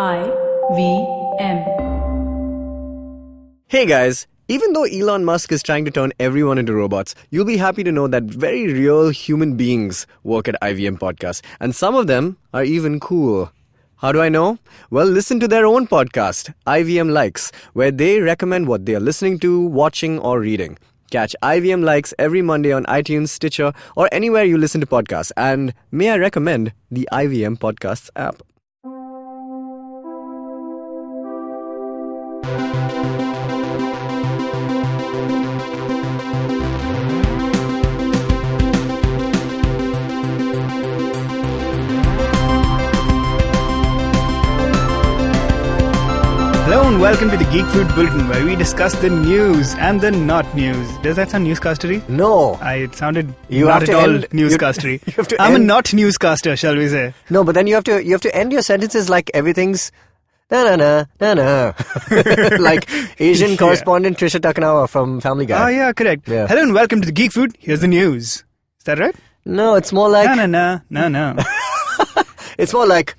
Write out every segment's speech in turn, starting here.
IVM. Hey guys, even though Elon Musk is trying to turn everyone into robots, you'll be happy to know that very real human beings work at IVM Podcast, and some of them are even cool. How do I know? Well, listen to their own podcast, IVM Likes, where they recommend what they are listening to, watching, or reading. Catch IVM Likes every Monday on iTunes, Stitcher, or anywhere you listen to podcasts. And may I recommend the IVM Podcasts app. Hello and welcome to the Geek Food Bulletin, where we discuss the news and the not news. Does that sound newscastery? No. It sounded You not have at to all end- newscastery. you have to I'm a end- not newscaster, shall we say? No, but then you have to end your sentences like everything's na like Asian correspondent Trisha Takanawa from Family Guy. Oh yeah, correct. Yeah. Hello and welcome to the Geek Food. Here's the news. Is that right? No, it's more like No. it's more like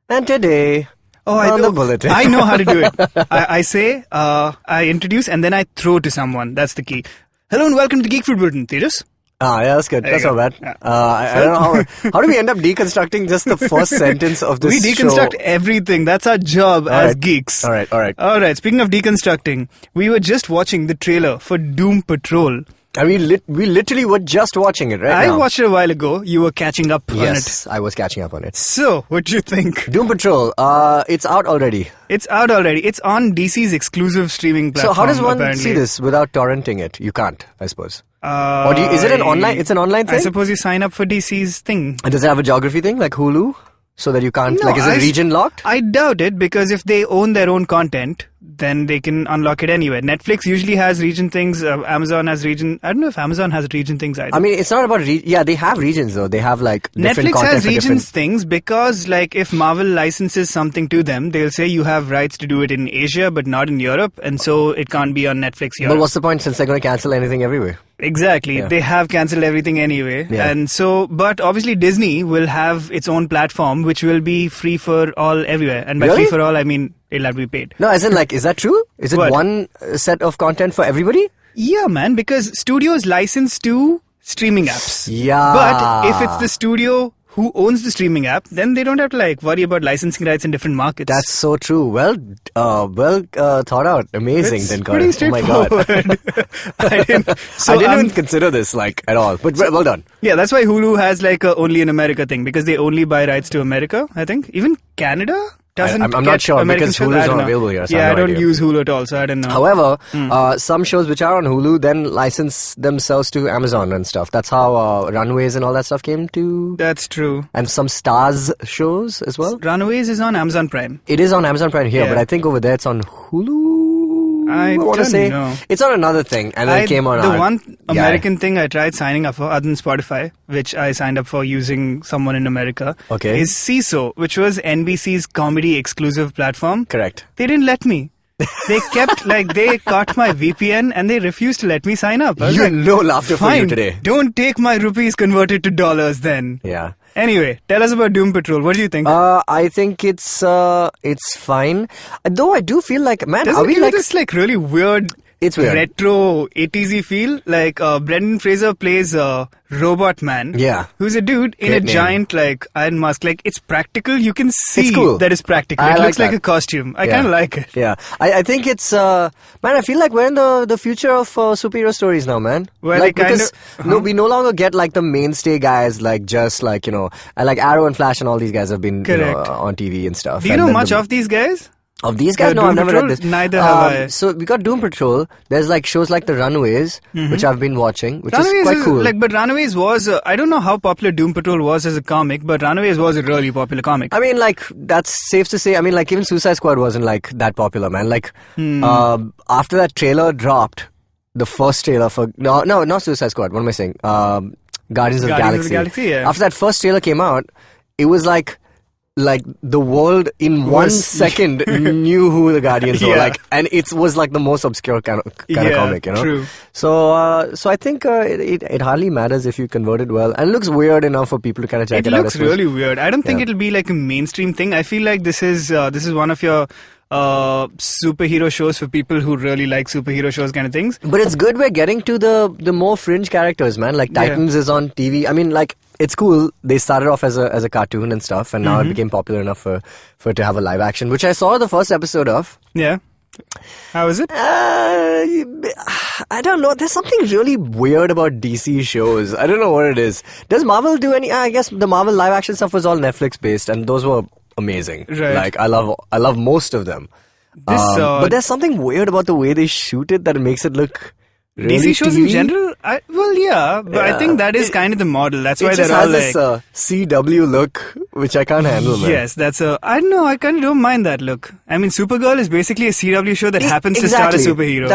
and today on the bulletin. I know how to do it. I say, I introduce and then I throw to someone. That's the key. Hello and welcome to the Geek Food Bulletin. Tejas? Yeah, that's good. There That's you not go. bad. Yeah. I don't know how do we end up deconstructing just the first sentence of this We deconstruct show? everything. That's our job as right. geeks. All right. Alright, speaking of deconstructing, we were just watching the trailer for Doom Patrol. And we literally were just watching it right now. I watched it a while ago. You were catching up on it. Yes, I was catching up on it. So, what do you think? Doom Patrol, it's out already. It's out already. It's on DC's exclusive streaming platform. So how does one apparently. see this without torrenting it? You can't, I suppose. Or Is it an online? It's an online thing. I suppose you sign up for DC's thing. And does it have a geography thing like Hulu, so that you can't? No, is it region locked? I doubt it, because if they own their own content, then they can unlock it anywhere. Netflix usually has region things. Amazon has region. I don't know if Amazon has region things either. I mean, it's not about yeah, they have regions though. They have like different Netflix content has for regions different. things because, like, if Marvel licenses something to them, they'll say you have rights to do it in Asia but not in Europe, and so it can't be on Netflix Europe. But what's the point since they're going to cancel anything everywhere? Exactly. Yeah. They have cancelled everything anyway. Yeah. And so, but obviously Disney will have its own platform which will be free for all everywhere. And by Really? free for all, I mean it'll have to be paid. No, as in like, is that true? Is it What? one set of content for everybody? Yeah, man, because studios license to streaming apps. Yeah. But if it's the studio who owns the streaming app, then they don't have to worry about licensing rights in different markets. That's so true. Well thought out. Amazing. It's then, pretty Karan. Oh my god. straightforward. I didn't even consider this at all. But well done. Yeah, that's why Hulu has a only in America thing, because they only buy rights to America, I think. Even Canada doesn't I'm get not sure American because shows. Hulu's I don't not know. available here, so I Yeah, have I no don't idea. use Hulu at all, so I don't know. However, some shows which are on Hulu then license themselves to Amazon and stuff. That's how Runaways and all that stuff came to. That's true. And some Stars shows as well. Runaways is on Amazon Prime. It is on Amazon Prime here, Yeah. but I think over there it's on Hulu. I want to don't say know. it's on another thing, and then it came on. The our- one Yeah. American thing I tried signing up for, other than Spotify, which I signed up for using someone in America, Okay. is CISO, which was NBC's comedy exclusive platform. Correct. They didn't let me. They kept, they caught my VPN and they refused to let me sign up. I was You like, no laughter for you fine, today. don't take my rupees converted to dollars then. Yeah. Anyway, tell us about Doom Patrol. What do you think? I think it's fine. Though I do feel like, man, Doesn't are it we give like? you this really weird, It's weird. retro 80s feel? Brendan Fraser plays Robot Man. Yeah. Who's a dude in Great a name. giant Iron Mask. It's practical. You can see It's cool. that it's practical. I It like looks like that. a costume. I Yeah. kind of like it. Yeah, I think it's man. I feel like we're in the future of superhero stories now, man. Well, they kind because of- we no longer get the mainstay guys Arrow and Flash and all these guys have been Correct. on TV and stuff. Do you And know then much of these guys? of these guys? No, Doom I've never Patrol? read this. Neither have I. So we got Doom Patrol. There's shows like the Runaways, which I've been watching, which Runaways is quite cool. but Runaways was, I don't know how popular Doom Patrol was as a comic, but Runaways was a really popular comic. I mean, that's safe to say. I mean, even Suicide Squad wasn't that popular, man. After that trailer dropped, the first trailer for no, not Suicide Squad. What am I saying? Guardians of the Guardians of Galaxy. the Galaxy, yeah. After that first trailer came out, it was like the world in 1 second knew who the Guardians were, like, and it was like the most obscure kind of comic, you know. True. So I think it hardly matters if you convert it well, and it looks weird enough for people to kind of check it out. It looks really weird. I don't think it'll be like a mainstream thing. I feel like this is one of your superhero shows for people who really like superhero shows kind of things. But it's good we're getting to the more fringe characters, man. Like Titans is on TV. I mean, like, it's cool. They started off as a cartoon and stuff, and now it became popular enough for it to have a live action, which I saw the first episode of. Yeah. How is it? I don't know. There's something really weird about DC shows. I don't know what it is. Does Marvel do any? I guess the Marvel live action stuff was all Netflix based, and those were amazing. Right. Like, I love most of them. But there's something weird about the way they shoot it that makes it look really DC shows TV. in general? But I think that is kind of the model. That's why they're all like... It just has this CW look, which I can't handle, man. Yes, I don't know, I kind of don't mind that look. I mean, Supergirl is basically a CW show that happens to star a superhero.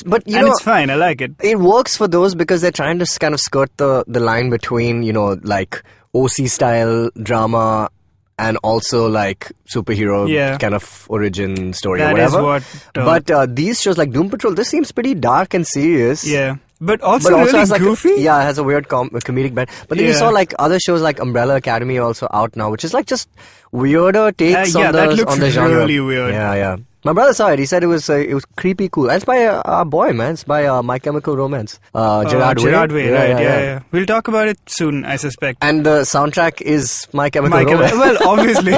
But you know... it's fine, I like it. It works for those because they're trying to kind of skirt the line between, you know, like OC-style drama and also like superhero kind of origin story or whatever. But these shows like Doom Patrol, this seems pretty dark and serious. Yeah. But also really has like goofy. It has a weird comedic bent. But then you saw like other shows like Umbrella Academy also out now, which is like just weirder takes on the genre. Really weird. Yeah. My brother saw it. He said it was creepy cool. And it's by our boy, man. It's by My Chemical Romance. Gerard Way. Yeah. We'll talk about it soon, I suspect. And the soundtrack is My Chemical Romance. Well, obviously.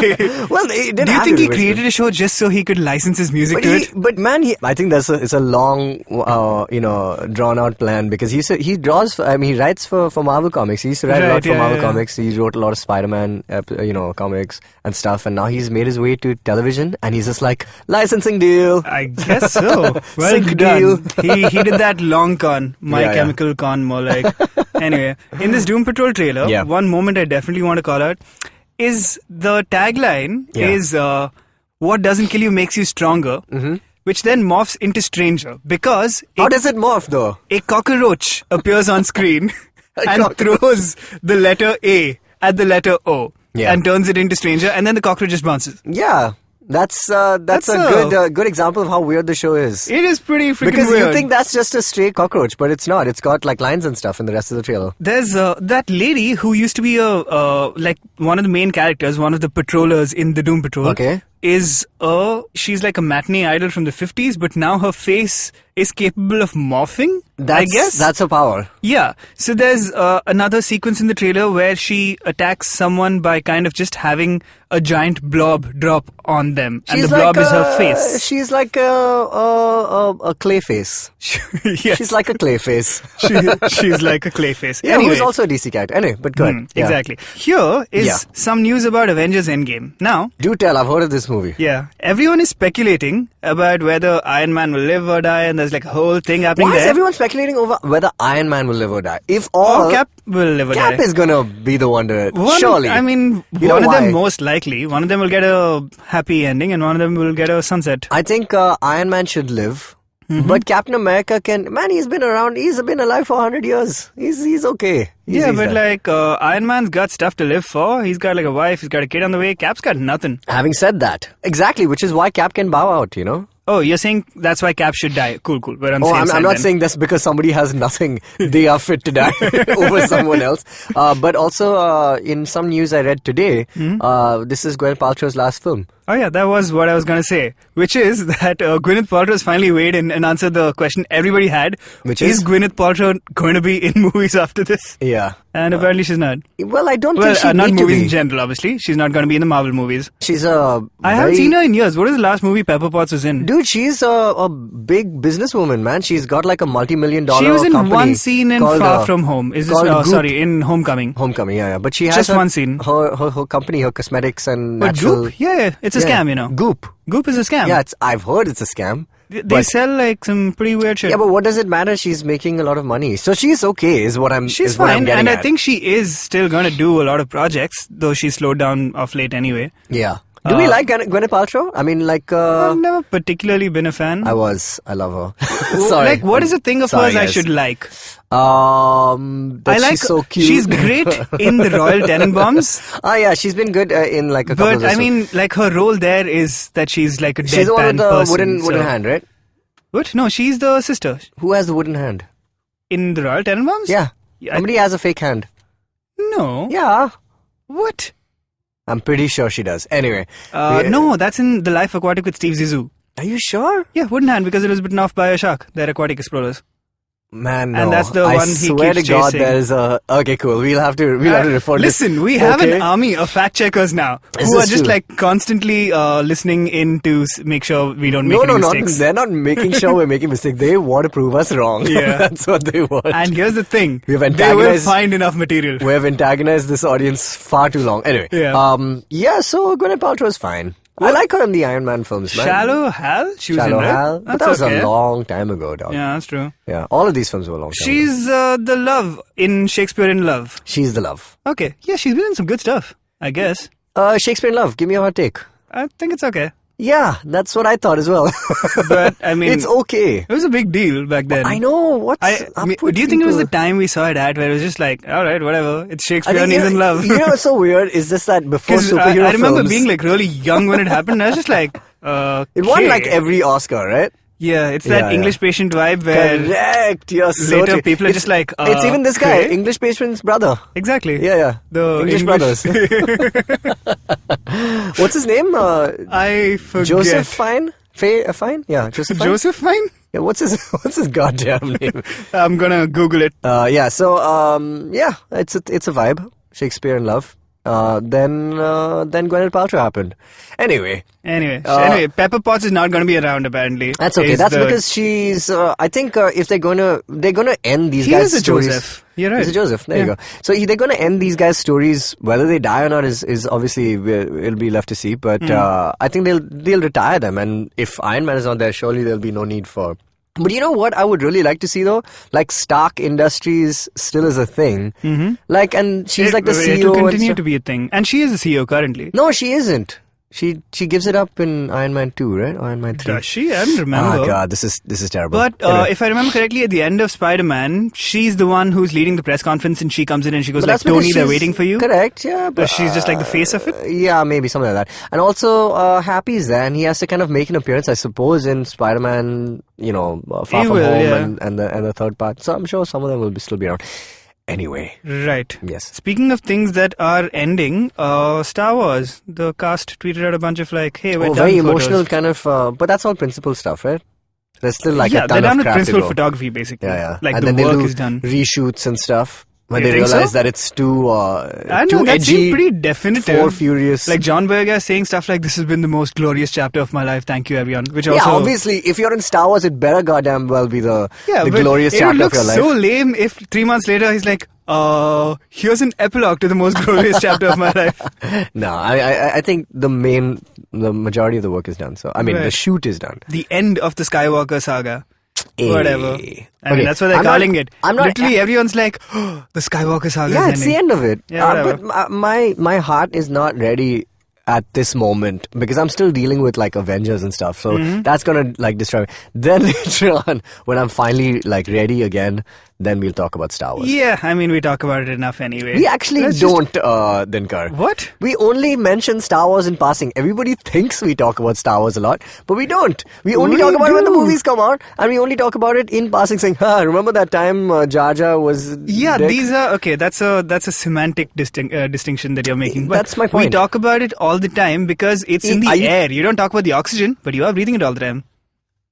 Well, do you think he created a show just so he could license his music to it? But man, I think it's a long, drawn out plan, because he writes for Marvel Comics. He used to write a lot for Marvel Comics. He wrote a lot of Spider-Man, comics and stuff. And now he's made his way to television, and he's just like, licensing deal. I guess so. Well done. He did that long con, Chemical con, more like. Anyway, in this Doom Patrol trailer, one moment I definitely want to call out is the tagline is what doesn't kill you makes you stronger, which then morphs into Stranger, because how does it morph though? A cockroach appears on screen and throws the letter A at the letter O and turns it into Stranger, and then the cockroach just bounces. Yeah. That's a good example of how weird the show is. It is pretty freaking weird. Because you think that's just a stray cockroach, but it's not. It's got like lines and stuff in the rest of the trailer. There's that lady who used to be like one of the main characters, one of the patrollers in the Doom Patrol. Okay. She's like a matinee idol from the 50s, but now her face is capable of morphing. I guess that's her power. Yeah. So there's another sequence in the trailer where she attacks someone by kind of just having a giant blob drop on them, and the blob is her face. She's like a clay face. Yes. She's like a clay face. She's like a clay face. Yeah, anyway. who's also a DC character. Anyway, but go ahead. Exactly. Here is some news about Avengers Endgame. Now, do tell. I've heard of this movie. Yeah. Everyone is speculating about whether Iron Man will live or die, and there's like a whole thing happening there. Why is everyone speculating over whether Iron Man will live or die? Cap will live or die. Cap is gonna be the one to surely. I mean, one of them most likely. One of them will get a happy ending, and one of them will get a sunset. I think Iron Man should live. But Captain America he's been around, he's been alive for 100 years. He's okay. Iron Man's got stuff to live for. He's got like a wife, he's got a kid on the way. Cap's got nothing. Having said that, exactly, which is why Cap can bow out, you know? Oh, you're saying that's why Cap should die. Cool. We're on the same side I'm not then. saying that's because somebody has nothing, they are fit to die over someone else. But also, in some news I read today, this is Gwenyth Paltrow's last film. Oh yeah, that was what I was going to say. Which is that Gwenyth Paltrow has finally weighed in and answered the question everybody had. Which is Gwyneth Paltrow going to be in movies after this? Yeah. And apparently she's not. Well, I don't think she's not movies in general, obviously. She's not going to be in the Marvel movies. She's I haven't seen her in years. What is the last movie Pepper Potts was in? Dude, she's a big businesswoman, man. She's got like a multi-million-dollar She was in company one scene in Far From Home. In Homecoming. Homecoming, yeah. But she has just one scene. Her company, her cosmetics and natural... Goop? Yeah, it's a scam, you know. Goop. Goop is a scam. Yeah, I've heard it's a scam. They sell like some pretty weird shit. Yeah, but what does it matter? She's making a lot of money. So she's okay, She's fine, and I think she is still going to do a lot of projects, though she's slowed down of late anyway. Yeah. Do we like Gwenyth Paltrow? I mean, like... I've never particularly been a fan. I love her. Sorry. Like, what is the thing of hers I should like? She's so cute. She's great in the Royal Tenenbaums. Oh yeah, she's been good in like a couple of... But I mean, like her role there is that she's like a deadpan person. She's the one with the wooden hand, right? What? No, she's the sister. Who has the wooden hand? In the Royal Tenenbaums? Yeah. Somebody has a fake hand. No. Yeah. What? I'm pretty sure she does. Anyway. No, that's in The Life Aquatic with Steve Zissou. Are you sure? Yeah, wooden hand because it was bitten off by a shark. They're aquatic explorers. Man, no. And that's the one he keeps chasing. I swear to God, there's a... Okay, cool. We'll have to report this. Listen, we have an army of fact checkers now who are just like constantly listening in to make sure we don't make any mistakes. They're not making sure we're making mistakes. They want to prove us wrong. Yeah. That's what they want. And here's the thing. They will find enough material. We have antagonized this audience far too long. Anyway. Yeah. So Gwenyth Paltrow is fine. I like her in the Iron Man films, man. Shallow Hal? She was in, right? Hal. But that was a long time ago, dog. Yeah, that's true. Yeah, all of these films were a long time ago. She's the love in Shakespeare in Love. She's the love. Okay. Yeah, she's been in some good stuff, I guess. Shakespeare in Love. Give me a hot take. I think it's okay. Yeah, that's what I thought as well. But, I mean... It's okay. It was a big deal back then. I know. Do you think it was the time we saw it at where it was just like, alright, whatever, it's Shakespeare and he's in love? You know what's so weird is just that before superhero I remember films, being like really young when it happened. I was just like, It won like every Oscar, right? Yeah, it's that English patient vibe where... Correct, you're so later people are just like... it's even this guy, English patient's brother. Exactly. Yeah. The English brothers. What's his name? I forget. Joseph Fine? Fine? Yeah, Joseph Fine. Joseph Fine? Yeah, what's his goddamn name? I'm gonna Google it. It's a vibe. Shakespeare in Love. Then Gwenyth Paltrow happened. Anyway, Pepper Potts is not going to be around apparently. That's okay. That's because she's. I think if they're gonna end these guys' stories. Joseph. You're right. He's a Joseph. There you go. So they're going to end these guys' stories. Whether they die or not is obviously it'll be left to see. But I think they'll retire them. And if Iron Man is not there, surely there'll be no need for. But you know what I would really like to see though? Like Stark Industries still is a thing. Mm-hmm. Like, and she's like the CEO. It will continue to be a thing. And she is the CEO currently. No, she isn't. She gives it up in Iron Man 2, right? Or Iron Man 3. Does she? I don't remember. Oh god, this is terrible. But anyway. If I remember correctly, at the end of Spider-Man, she's the one who's leading the press conference and she comes in and she goes like, Tony, they're waiting for you. Correct, yeah. But she's just like the face of it? Yeah, maybe, something like that. And also, Happy's there and he has to kind of make an appearance, I suppose, in Spider-Man, Far From Home and the third part. So I'm sure some of them will still be around. Anyway. Right. Yes. Speaking of things that are ending, Star Wars, the cast tweeted out a bunch of like, hey, we're done very emotional kind of, but that's all principal stuff, right? There's still like a ton of crap to go. Yeah, they're done with principal photography basically. Yeah. Like and the then work is done. Reshoots and stuff. When they realize that it's too that edgy, seemed pretty definitive. For furious. Like John Boyega saying stuff like, "This has been the most glorious chapter of my life. Thank you, everyone." Which also, obviously, if you're in Star Wars, it better goddamn well be the glorious chapter of your life. It would look so lame if 3 months later he's like, here's an epilogue to the most glorious chapter of my life. No, I think the majority of the work is done. So I mean, the shoot is done. The end of the Skywalker saga. Whatever. I mean, that's what they're calling it. Literally, everyone's like, the Skywalker saga is ending. It's the end of it. Yeah, but my heart is not ready at this moment because I'm still dealing with like Avengers and stuff. So that's gonna like destroy me. Then later on, when I'm finally like ready again, then we'll talk about Star Wars. Yeah, I mean, we talk about it enough anyway. We actually don't, Dinkar. What? We only mention Star Wars in passing. Everybody thinks we talk about Star Wars a lot, but we don't. We only talk about it when the movies come out, and we only talk about it in passing, saying, remember that time Jar Jar was... Yeah, these are... Okay, that's a semantic distinction that you're making. But that's my point. We talk about it all the time because it's in the air. You don't talk about the oxygen, but you are breathing it all the time.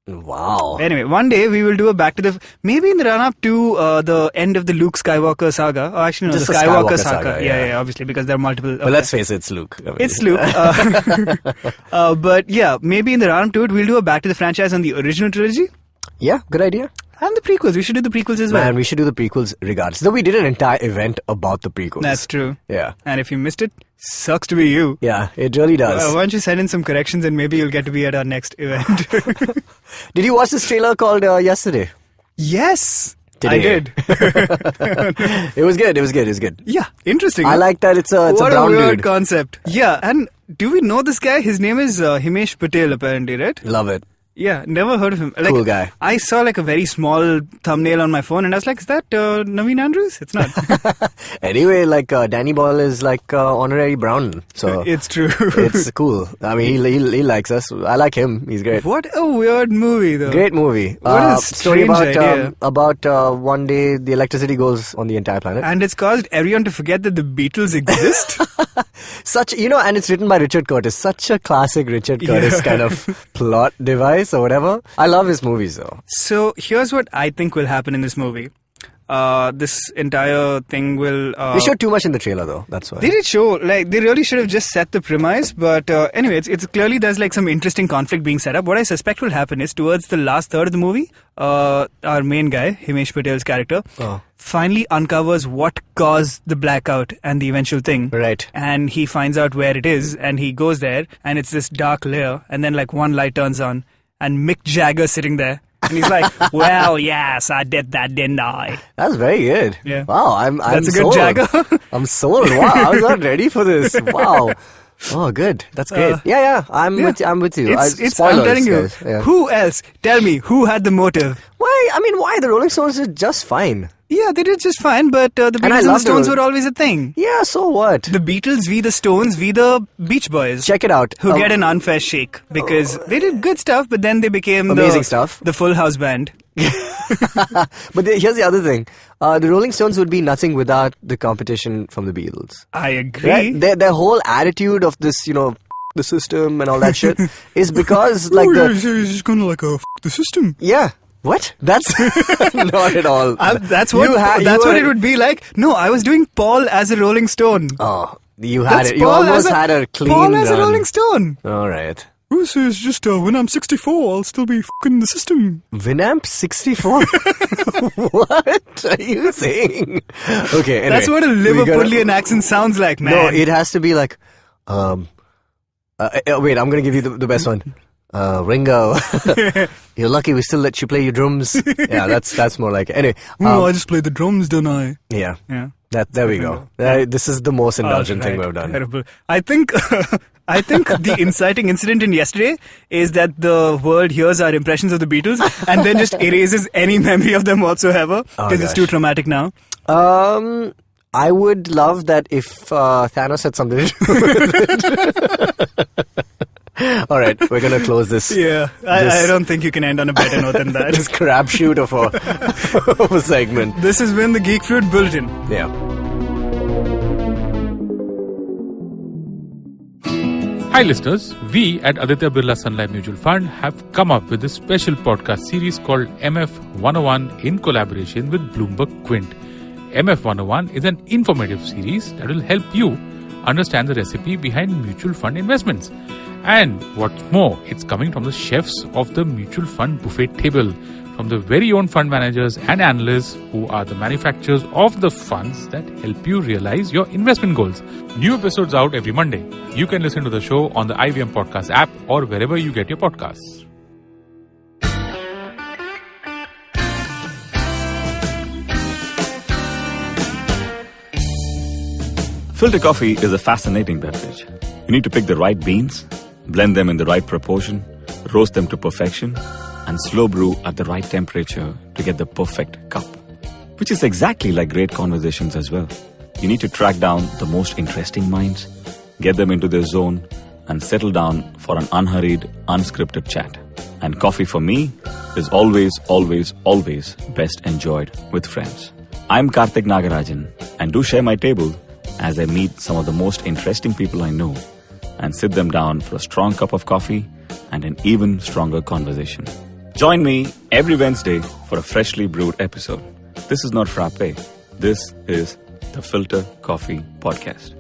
Wow. Anyway, one day we will do a back to the... Maybe in the run-up to the end of the Luke Skywalker saga. Oh, actually, no, just the Skywalker saga. Yeah, obviously, because there are multiple... But let's face it, it's Luke. It's Luke. But yeah, maybe in the run-up to it, we'll do a back to the franchise on the original trilogy. Yeah, good idea. And the prequels. We should do the prequels as well. Man, we should do the prequels regardless. Though we did an entire event about the prequels. That's true. Yeah. And if you missed it, sucks to be you. Yeah, it really does. Why don't you send in some corrections and maybe you'll get to be at our next event. Did you watch this trailer called Yesterday? Yes. today. I did. It was good. Yeah, interesting. I like that it's a what brown a weird dude. concept. Yeah, and do we know this guy? His name is Himesh Patel, apparently, right? Love it. Yeah, never heard of him. Like, Cool guy. I saw like a very small thumbnail on my phone and I was like, is that Naveen Andrews? It's not. Anyway, like Danny Boyle is like honorary brown. So it's true. It's cool. I mean, he likes us. I like him. He's great. What a weird movie, though. Great movie. What a story strange idea. about one day the electricity goes on the entire planet. And it's caused everyone to forget that the Beatles exist. Such, and it's written by Richard Curtis. Such a classic Richard Curtis kind of plot device or whatever. I love his movies though. So here's what I think will happen in this movie. This entire thing will... they showed too much in the trailer though, that's why. They did show, like, they really should have just set the premise, but anyway, it's clearly there's like some interesting conflict being set up. What I suspect will happen is towards the last third of the movie, our main guy, Himesh Patel's character, finally uncovers what caused the blackout and the eventual thing. Right. And he finds out where it is, and he goes there, and it's this dark layer, and then like one light turns on, and Mick Jagger's sitting there. And he's like, well, yes, I did that, didn't I? That's very good. Yeah. Wow, I'm That's a sold. good Jagger. I'm sold. Wow, I was not ready for this. Wow. Oh, good. That's great. Yeah. I'm with you. I'm telling you. Guys. Yeah. Who else? Tell me, who had the motive? Why? I mean, why? The Rolling Stones did just fine. Yeah, they did just fine, but the Beatles and the Stones were always a thing. Yeah, so what? The Beatles, we the Stones, we the Beach Boys. Check it out. Who get an unfair shake because they did good stuff, but then they became amazing stuff. The Full House Band. But here's the other thing. The Rolling Stones would be nothing without the competition from the Beatles. I agree. Right? Their whole attitude of this, the system and all that shit is because like he's just gonna like the system. Yeah. What? That's not at all. That's what it would be like. No, I was doing Paul as a Rolling Stone. Oh, you had it. You almost had a clean Paul as a run. Rolling Stone. All right. This is just when I'm 64, I'll still be fucking the system. Winamp 64? What are you saying? Okay, anyway. That's what a Liverpudlian accent sounds like, man. No, it has to be like, wait, I'm going to give you the best one. Ringo, you're lucky we still let you play your drums. Yeah, that's more like it. Anyway. I just play the drums, don't I? Yeah. There we go. This is the most indulgent thing we've done. Terrible. I think the inciting incident in yesterday is that the world hears our impressions of the Beatles and then just erases any memory of them whatsoever because it's too traumatic now. I would love that if Thanos had something to do with it. All right, we're going to close this. Yeah, I don't think you can end on a better note than that. This crapshoot of a segment. This has been the Geek Fruit Bulletin. Yeah. Hi listeners, we at Aditya Birla Sun Life Mutual Fund have come up with a special podcast series called MF 101 in collaboration with Bloomberg Quint. MF 101 is an informative series that will help you understand the recipe behind mutual fund investments. And what's more, it's coming from the chefs of the mutual fund buffet table, from the very own fund managers and analysts who are the manufacturers of the funds that help you realize your investment goals. New episodes out every Monday. You can listen to the show on the IVM Podcast app or wherever you get your podcasts. Filter coffee is a fascinating beverage. You need to pick the right beans, blend them in the right proportion, roast them to perfection, and slow brew at the right temperature to get the perfect cup. Which is exactly like great conversations as well. You need to track down the most interesting minds, get them into their zone, and settle down for an unhurried, unscripted chat. And coffee for me is always, always, always best enjoyed with friends. I'm Karthik Nagarajan, and do share my table as I meet some of the most interesting people I know and sit them down for a strong cup of coffee and an even stronger conversation. Join me every Wednesday for a freshly brewed episode. This is not frappe. This is the Filter Coffee Podcast.